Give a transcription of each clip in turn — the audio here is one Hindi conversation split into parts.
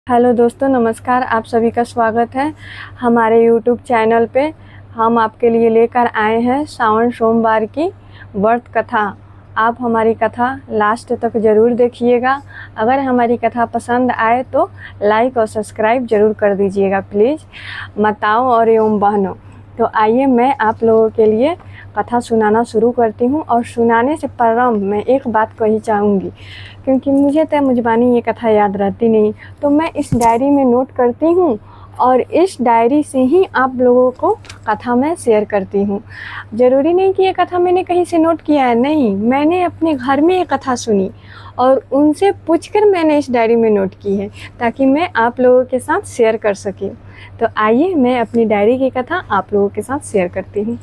हेलो दोस्तों, नमस्कार। आप सभी का स्वागत है हमारे यूट्यूब चैनल पे। हम आपके लिए लेकर आए हैं सावन सोमवार की व्रत कथा। आप हमारी कथा लास्ट तक ज़रूर देखिएगा। अगर हमारी कथा पसंद आए तो लाइक और सब्सक्राइब ज़रूर कर दीजिएगा प्लीज़, माताओं और एवं बहनों। तो आइए मैं आप लोगों के लिए कथा सुनाना शुरू करती हूँ। और सुनाने से प्रारंभ मैं एक बात कही चाहूँगी, क्योंकि मुझे तो मुजबानी ये कथा याद रहती नहीं, तो मैं इस डायरी में नोट करती हूँ और इस डायरी से ही आप लोगों को कथा में शेयर करती हूँ। ज़रूरी नहीं कि ये कथा मैंने कहीं से नोट किया है, नहीं, मैंने अपने घर में ये कथा सुनी और उनसे पूछकर मैंने इस डायरी में नोट की है, ताकि मैं आप लोगों के साथ शेयर कर सकें। तो आइए मैं अपनी डायरी की कथा आप लोगों के साथ शेयर करती हूँ।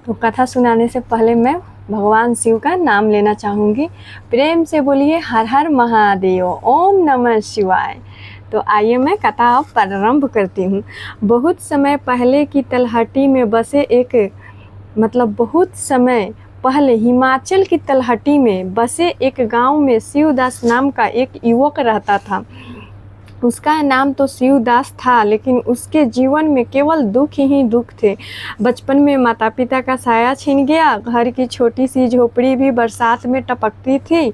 तो कथा सुनाने से पहले मैं भगवान शिव का नाम लेना चाहूँगी। प्रेम से बोलिए हर हर महादेव, ओम नमः शिवाय। तो आइए मैं कथा अब प्रारंभ करती हूँ। बहुत समय पहले की तलहटी में बसे बहुत समय पहले हिमाचल की तलहटी में बसे एक गांव में शिवदास नाम का एक युवक रहता था। उसका नाम तो शिवदास था, लेकिन उसके जीवन में केवल दुख ही दुख थे। बचपन में माता पिता का साया छिन गया, घर की छोटी सी झोपड़ी भी बरसात में टपकती थी,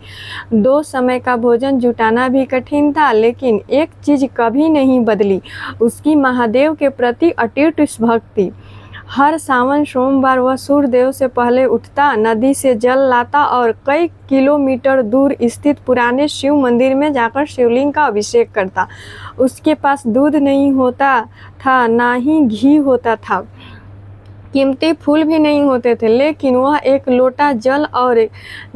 2 समय का भोजन जुटाना भी कठिन था। लेकिन एक चीज़ कभी नहीं बदली, उसकी महादेव के प्रति अटूट भक्ति। हर सावन सोमवार वह सूर्यदेव से पहले उठता, नदी से जल लाता और कई किलोमीटर दूर स्थित पुराने शिव मंदिर में जाकर शिवलिंग का अभिषेक करता। उसके पास दूध नहीं होता था, ना ही घी होता था, कीमती फूल भी नहीं होते थे, लेकिन वह एक लोटा जल और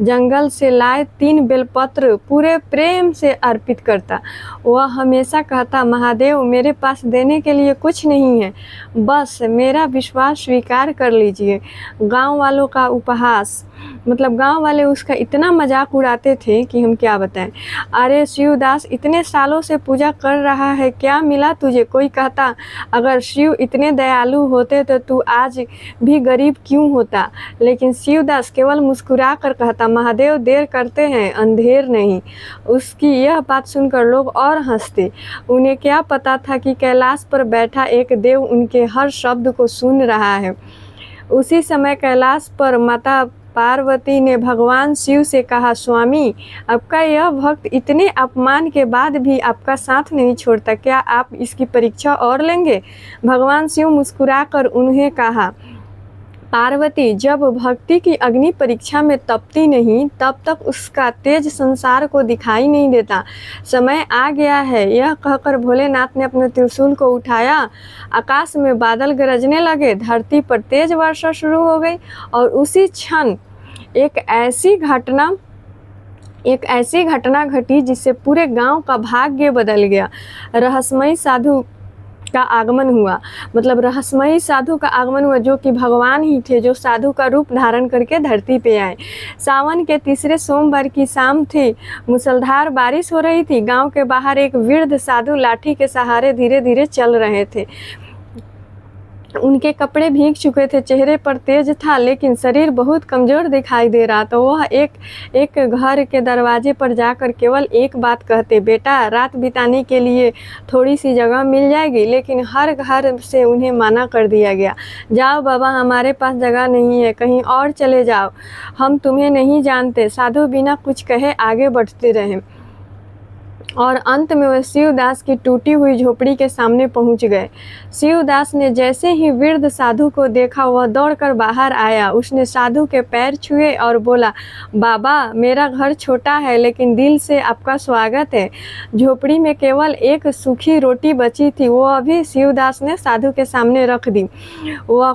जंगल से लाए 3 बेलपत्र पूरे प्रेम से अर्पित करता। वह हमेशा कहता, महादेव मेरे पास देने के लिए कुछ नहीं है, बस मेरा विश्वास स्वीकार कर लीजिए। गांव वालों का उपहास, गांव वाले उसका इतना मजाक उड़ाते थे कि हम क्या बताएं। अरे शिवदास, इतने सालों से पूजा कर रहा है, क्या मिला तुझे? कोई कहता, अगर शिव इतने दयालु होते तो तू आज भी गरीब क्यों होता? लेकिन शिवदास केवल मुस्कुरा कर कहता, महादेव देर करते हैं, अंधेर नहीं। उसकी यह बात सुनकर लोग और हंसते। उन्हें क्या पता था कि कैलाश पर बैठा एक देव उनके हर शब्द को सुन रहा है। उसी समय कैलाश पर माता पार्वती ने भगवान शिव से कहा, स्वामी, आपका यह भक्त इतने अपमान के बाद भी आपका साथ नहीं छोड़ता, क्या आप इसकी परीक्षा और लेंगे? भगवान शिव मुस्कुराकर उन्हें कहा, पार्वती, जब भक्ति की अग्नि परीक्षा में तपती नहीं, तब तक उसका तेज संसार को दिखाई नहीं देता। समय आ गया है। यह कहकर भोलेनाथ ने अपने त्रिशूल को उठाया। आकाश में बादल गरजने लगे, धरती पर तेज वर्षा शुरू हो गई और उसी क्षण एक ऐसी घटना घटी जिससे पूरे गांव का भाग्य बदल गया। रहस्यमयी साधु का आगमन हुआ। रहस्यमयी साधु का आगमन हुआ, जो कि भगवान ही थे, जो साधु का रूप धारण करके धरती पे आए। सावन के तीसरे सोमवार की शाम थी। मूसलाधार बारिश हो रही थी। गांव के बाहर एक वृद्ध साधु लाठी के सहारे धीरे धीरे चल रहे थे। उनके कपड़े भीग चुके थे, चेहरे पर तेज था, लेकिन शरीर बहुत कमज़ोर दिखाई दे रहा। तो वह एक घर के दरवाजे पर जाकर केवल एक बात कहते, बेटा, रात बिताने के लिए थोड़ी सी जगह मिल जाएगी। लेकिन हर घर से उन्हें मना कर दिया गया। जाओ बाबा, हमारे पास जगह नहीं है, कहीं और चले जाओ, हम तुम्हें नहीं जानते। साधु बिना कुछ कहे आगे बढ़ते रहे और अंत में वह शिवदास की टूटी हुई झोपड़ी के सामने पहुंच गए। शिवदास ने जैसे ही वृद्ध साधु को देखा, वह दौड़कर बाहर आया। उसने साधु के पैर छुए और बोला, बाबा, मेरा घर छोटा है, लेकिन दिल से आपका स्वागत है। झोपड़ी में केवल एक सूखी रोटी बची थी, वो अभी शिवदास ने साधु के सामने रख दी। वह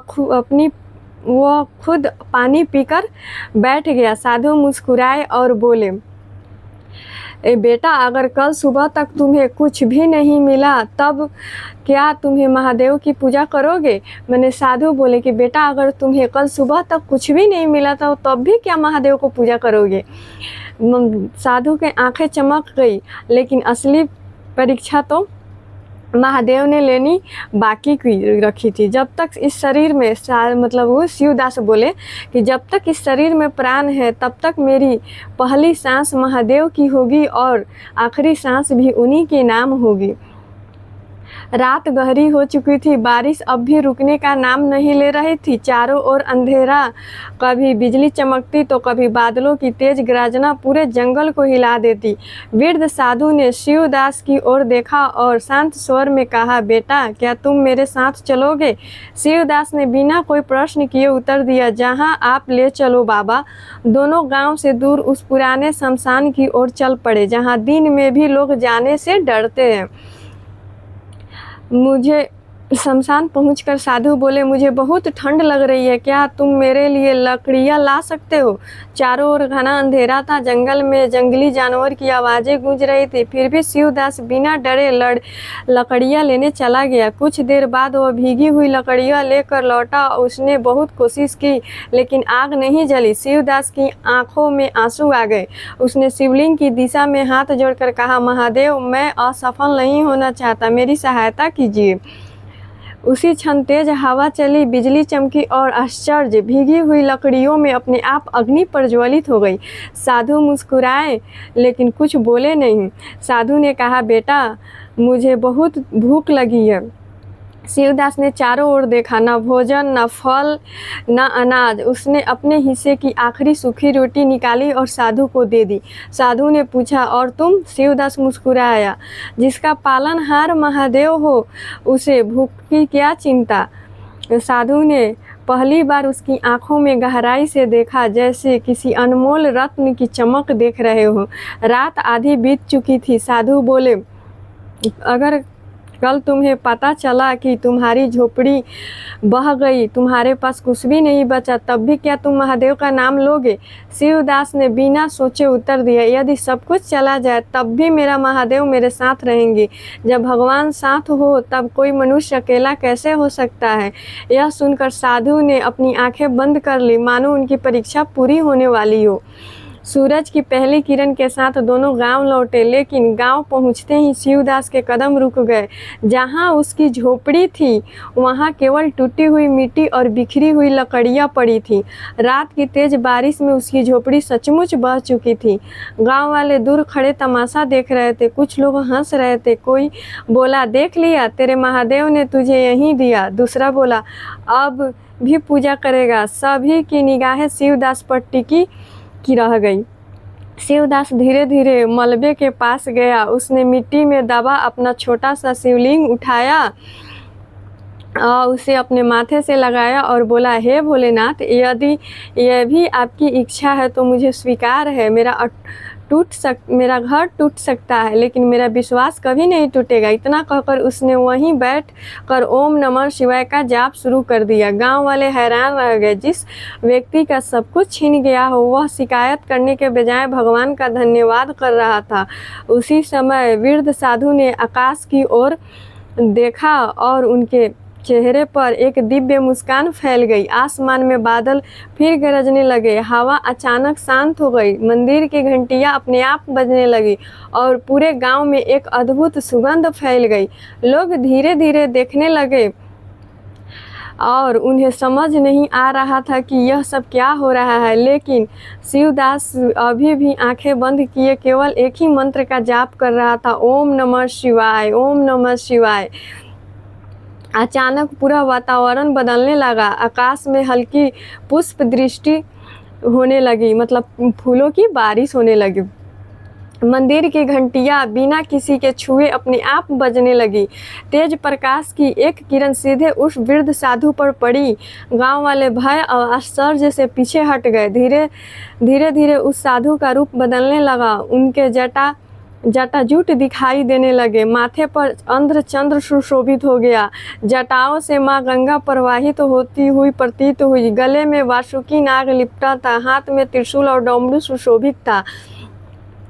खुद पानी पीकर बैठ गया। साधु मुस्कुराए और बोले, बेटा, अगर कल सुबह तक तुम्हें कुछ भी नहीं मिला, तब क्या तुम्हें महादेव की पूजा करोगे? साधु बोले कि बेटा, अगर तुम्हें कल सुबह तक कुछ भी नहीं मिला था, तब भी क्या महादेव को पूजा करोगे? साधु के आंखें चमक गई, लेकिन असली परीक्षा तो महादेव ने लेनी बाकी की रखी थी। जब तक इस शरीर में मतलब वो शिवदास बोले कि जब तक इस शरीर में प्राण है तब तक मेरी पहली सांस महादेव की होगी और आखिरी सांस भी उन्हीं के नाम होगी। रात गहरी हो चुकी थी, बारिश अब भी रुकने का नाम नहीं ले रही थी। चारों ओर अंधेरा, कभी बिजली चमकती तो कभी बादलों की तेज गर्जना पूरे जंगल को हिला देती। वृद्ध साधु ने शिवदास की ओर देखा और शांत स्वर में कहा, बेटा क्या तुम मेरे साथ चलोगे? शिवदास ने बिना कोई प्रश्न किए उत्तर दिया, जहाँ आप ले चलो बाबा। दोनों गांव से दूर उस पुराने शमशान की ओर चल पड़े, जहाँ दिन में भी लोग जाने से डरते हैं। मुझे शमशान पहुंचकर साधु बोले, मुझे बहुत ठंड लग रही है, क्या तुम मेरे लिए लकड़ियाँ ला सकते हो? चारों ओर घना अंधेरा था, जंगल में जंगली जानवर की आवाज़ें गूंज रही थी। फिर भी शिवदास बिना डरे लकड़ियाँ लेने चला गया। कुछ देर बाद वह भीगी हुई लकड़ियाँ लेकर लौटा। उसने बहुत कोशिश की लेकिन आग नहीं जली। शिवदास की आंखों में आंसू आ गए। उसने शिवलिंग की दिशा में हाथ जोड़कर कहा, महादेव मैं असफल नहीं होना चाहता, मेरी सहायता कीजिए। उसी क्षण तेज हवा चली, बिजली चमकी और आश्चर्य भीगी हुई लकड़ियों में अपने आप अग्नि प्रज्वलित हो गई। साधु मुस्कुराए लेकिन कुछ बोले नहीं। साधु ने कहा, बेटा मुझे बहुत भूख लगी है। शिवदास ने चारों ओर देखा, न भोजन, न फल, न अनाज। उसने अपने हिस्से की आखिरी सूखी रोटी निकाली और साधु को दे दी। साधु ने पूछा, और तुम? शिवदास मुस्कुराया, जिसका पालनहार महादेव हो उसे भूख की क्या चिंता। साधु ने पहली बार उसकी आंखों में गहराई से देखा, जैसे किसी अनमोल रत्न की चमक देख रहे हो। रात आधी बीत चुकी थी। साधु बोले, अगर कल तुम्हें पता चला कि तुम्हारी झोपड़ी बह गई, तुम्हारे पास कुछ भी नहीं बचा, तब भी क्या तुम महादेव का नाम लोगे? शिवदास ने बिना सोचे उत्तर दिया, यदि सब कुछ चला जाए तब भी मेरा महादेव मेरे साथ रहेंगे। जब भगवान साथ हो तब कोई मनुष्य अकेला कैसे हो सकता है? यह सुनकर साधु ने अपनी आंखें बंद कर ली, मानो उनकी परीक्षा पूरी होने वाली हो। सूरज की पहली किरण के साथ दोनों गांव लौटे, लेकिन गांव पहुंचते ही शिवदास के कदम रुक गए। जहां उसकी झोपड़ी थी वहां केवल टूटी हुई मिट्टी और बिखरी हुई लकड़ियां पड़ी थी। रात की तेज बारिश में उसकी झोपड़ी सचमुच बह चुकी थी। गांव वाले दूर खड़े तमाशा देख रहे थे। कुछ लोग हंस रहे थे। कोई बोला, देख लिया, तेरे महादेव ने तुझे यहीं दिया। दूसरा बोला, अब भी पूजा करेगा। सभी की निगाहें शिवदास पर टिकी की रह गई। शिवदास धीरे धीरे मलबे के पास गया। उसने मिट्टी में दबा अपना छोटा सा शिवलिंग उठाया और उसे अपने माथे से लगाया और बोला, हे भोलेनाथ, यदि यह भी आपकी इच्छा है तो मुझे स्वीकार है। मेरा घर टूट सकता है लेकिन मेरा विश्वास कभी नहीं टूटेगा। इतना कहकर उसने वहीं बैठ कर ओम नमः शिवाय का जाप शुरू कर दिया। गांव वाले हैरान रह गए। जिस व्यक्ति का सब कुछ छीन गया हो वह शिकायत करने के बजाय भगवान का धन्यवाद कर रहा था। उसी समय वृद्ध साधु ने आकाश की ओर देखा और उनके चेहरे पर एक दिव्य मुस्कान फैल गई। आसमान में बादल फिर गरजने लगे। हवा अचानक शांत हो गई। मंदिर की घंटियां अपने आप बजने लगी और पूरे गांव में एक अद्भुत सुगंध फैल गई। लोग धीरे धीरे देखने लगे और उन्हें समझ नहीं आ रहा था कि यह सब क्या हो रहा है। लेकिन शिवदास अभी भी आंखें बंद किए केवल एक ही मंत्र का जाप कर रहा था, ओम नमः शिवाय, ओम नमः शिवाय। अचानक पूरा वातावरण बदलने लगा। आकाश में हल्की पुष्प दृष्टि होने लगी, मतलब फूलों की बारिश होने लगी। मंदिर की घंटियां बिना किसी के छुए अपने आप बजने लगी। तेज प्रकाश की एक किरण सीधे उस वृद्ध साधु पर पड़ी। गांव वाले भय और आश्चर्य से पीछे हट गए। धीरे धीरे उस साधु का रूप बदलने लगा। उनके जटाजूट दिखाई देने लगे। माथे पर चंद्र सुशोभित हो गया। जटाओं से माँ गंगा प्रवाहित होती हुई प्रतीत हुई। गले में वासुकी नाग लिपटा था। हाथ में त्रिशूल और डमरू सुशोभित था।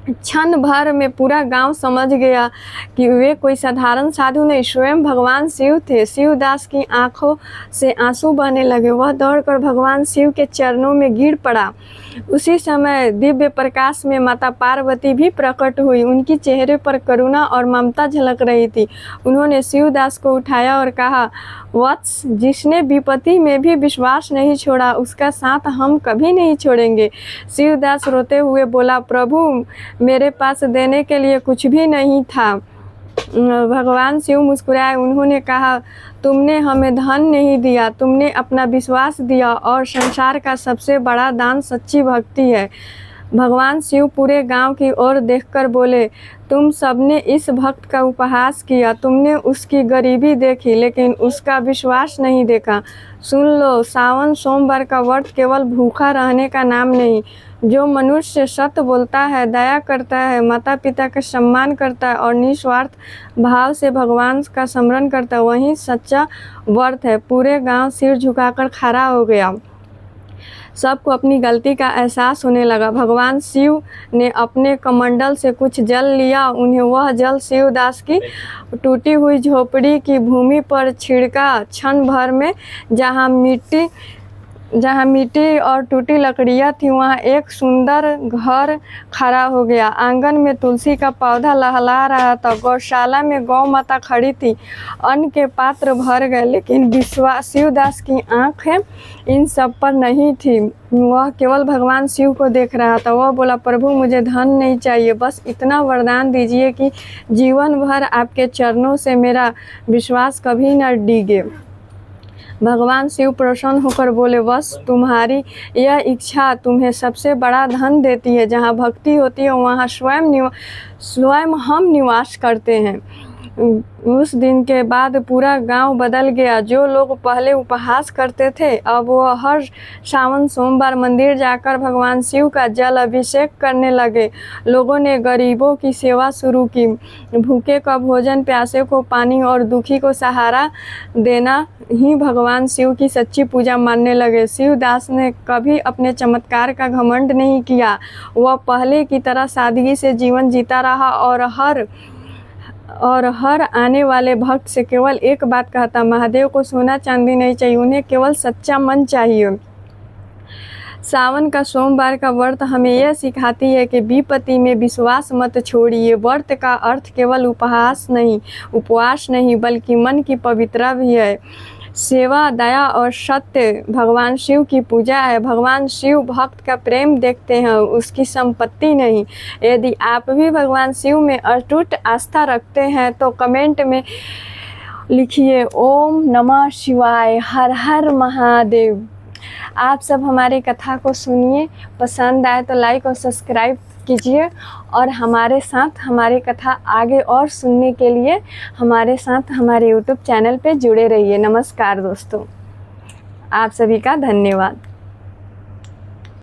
क्षण भर में पूरा गांव समझ गया कि वे कोई साधारण साधु नहीं, स्वयं भगवान शिव थे। शिवदास की आंखों से आंसू बहने लगे। वह दौड़कर भगवान शिव के चरणों में गिर पड़ा। उसी समय दिव्य प्रकाश में माता पार्वती भी प्रकट हुई। उनकी चेहरे पर करुणा और ममता झलक रही थी। उन्होंने शिवदास को उठाया और कहा, वत्स, जिसने विपत्ति में भी विश्वास नहीं छोड़ा उसका साथ हम कभी नहीं छोड़ेंगे। शिवदास रोते हुए बोला, प्रभु, मेरे पास देने के लिए कुछ भी नहीं था। भगवान शिव मुस्कुराए। उन्होंने कहा, तुमने हमें धन नहीं दिया, तुमने अपना विश्वास दिया और संसार का सबसे बड़ा दान सच्ची भक्ति है। भगवान शिव पूरे गांव की ओर देखकर बोले, तुम सबने इस भक्त का उपहास किया, तुमने उसकी गरीबी देखी लेकिन उसका विश्वास नहीं देखा। सुन लो, सावन सोमवार का व्रत केवल भूखा रहने का नाम नहीं। जो मनुष्य सत्य बोलता है, दया करता है, माता पिता का सम्मान करता है और निस्वार्थ भाव से भगवान का स्मरण करता है, वही सच्चा व्रत है। पूरे गांव सिर झुकाकर खड़ा हो गया। सबको अपनी गलती का एहसास होने लगा। भगवान शिव ने अपने कमंडल से कुछ जल लिया। उन्हें वह जल शिवदास की टूटी हुई झोपड़ी की भूमि पर छिड़का। क्षण भर में जहाँ मिट्टी और टूटी लकड़ियाँ थी वहाँ एक सुंदर घर खड़ा हो गया। आंगन में तुलसी का पौधा लहला रहा था। गौशाला में गौ माता खड़ी थी। अन्न के पात्र भर गए लेकिन शिवदास की आंखें इन सब पर नहीं थी। वह केवल भगवान शिव को देख रहा था। वह बोला, प्रभु, मुझे धन नहीं चाहिए, बस इतना वरदान दीजिए कि जीवन भर आपके चरणों से मेरा विश्वास कभी न डिगे। भगवान शिव प्रसन्न होकर बोले, बस तुम्हारी यह इच्छा तुम्हें सबसे बड़ा धन देती है। जहाँ भक्ति होती है वहाँ स्वयं हम निवास करते हैं। उस दिन के बाद पूरा गांव बदल गया। जो लोग पहले उपहास करते थे अब वो हर सावन सोमवार मंदिर जाकर भगवान शिव का जल अभिषेक करने लगे। लोगों ने गरीबों की सेवा शुरू की। भूखे का भोजन, प्यासे को पानी और दुखी को सहारा देना ही भगवान शिव की सच्ची पूजा मानने लगे। शिवदास ने कभी अपने चमत्कार का घमंड नहीं किया। वह पहले की तरह सादगी से जीवन जीता रहा और हर आने वाले भक्त से केवल एक बात कहता, महादेव को सोना चांदी नहीं चाहिए, उन्हें केवल सच्चा मन चाहिए। सावन का सोमवार का व्रत हमें यह सिखाती है कि विपत्ति में विश्वास मत छोड़िए। व्रत का अर्थ केवल उपवास नहीं बल्कि मन की पवित्रता भी है। सेवा, दया और सत्य भगवान शिव की पूजा है। भगवान शिव भक्त का प्रेम देखते हैं, उसकी संपत्ति नहीं। यदि आप भी भगवान शिव में अटूट आस्था रखते हैं तो कमेंट में लिखिए, ओम नमः शिवाय, हर हर महादेव। आप सब हमारी कथा को सुनिए, पसंद आए तो लाइक और सब्सक्राइब कीजिए और हमारे साथ हमारी कथा आगे और सुनने के लिए हमारे साथ हमारे YouTube चैनल पे जुड़े रहिए। नमस्कार दोस्तों, आप सभी का धन्यवाद।